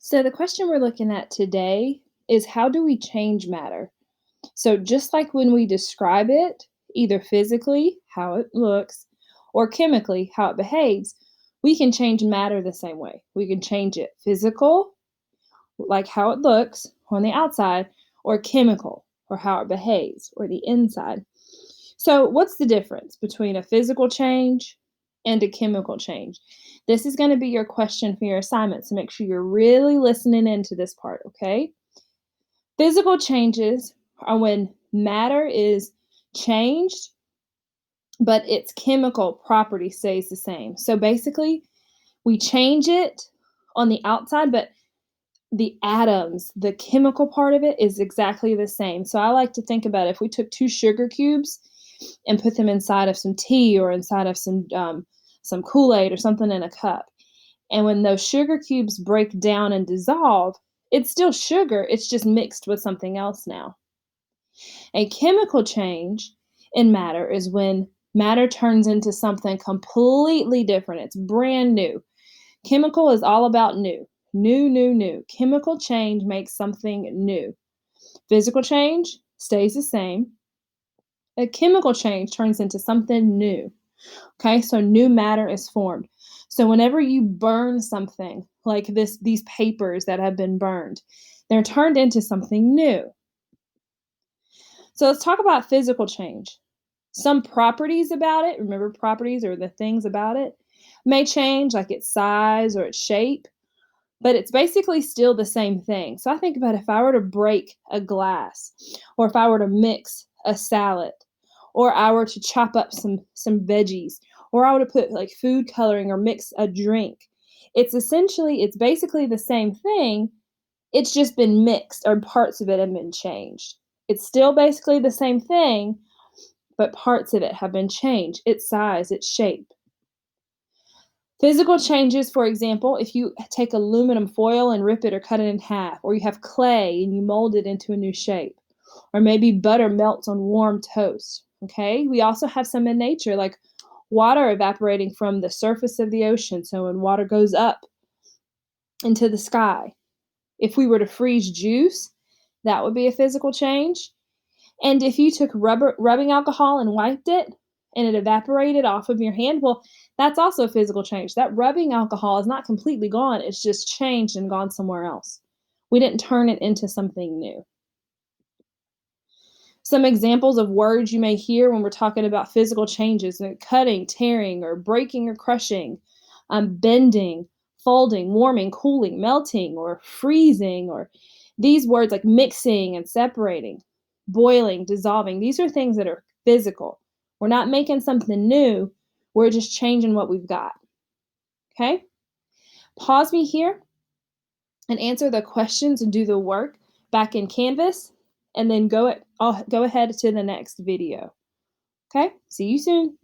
So, the question we're looking at today is how do we change matter? So, just like when we describe it, either physically, how it looks, or chemically, how it behaves, we can change matter the same way. We can change it physical, like how it looks on the outside, or chemical, or how it behaves, or the inside. So, what's the difference between a physical change and a chemical change? This is going to be your question for your assignment, so make sure you're really listening into this part, okay? Physical changes are when matter is changed, but its chemical property stays the same. So basically, we change it on the outside, but the atoms, the chemical part of it is exactly the same. So I like to think about if we took two sugar cubes and put them inside of some tea or inside of some Kool-Aid or something in a cup. And when those sugar cubes break down and dissolve, it's still sugar, it's just mixed with something else now. A chemical change in matter is when matter turns into something completely different. It's brand new. Chemical is all about new. New, new, new. Chemical change makes something new. Physical change stays the same. A chemical change turns into something new. Okay, so new matter is formed. So whenever you burn something like these papers that have been burned, they're turned into something new. So let's talk about physical change. Some properties about it, remember properties or the things about it, may change, like its size or its shape, but it's basically still the same thing. So I think about if I were to break a glass, or if I were to mix a salad, or I were to chop up some veggies, or I were to put like food coloring or mix a drink. It's basically the same thing. It's just been mixed or parts of it have been changed. It's still basically the same thing, but parts of it have been changed, its size, its shape. Physical changes, for example, if you take aluminum foil and rip it or cut it in half, or you have clay and you mold it into a new shape, or maybe butter melts on warm toast. Okay, we also have some in nature, like water evaporating from the surface of the ocean. So when water goes up into the sky, if we were to freeze juice, that would be a physical change. And if you took rubbing alcohol and wiped it and it evaporated off of your hand, well, that's also a physical change. That rubbing alcohol is not completely gone, it's just changed and gone somewhere else. We didn't turn it into something new. Some examples of words you may hear when we're talking about physical changes: cutting, tearing, or breaking or crushing, bending, folding, warming, cooling, melting, or freezing, or these words like mixing and separating, boiling, dissolving. These are things that are physical. We're not making something new, we're just changing what we've got. Okay? Pause me here and answer the questions and do the work back in Canvas, and then I'll go ahead to the next video. Okay? See you soon.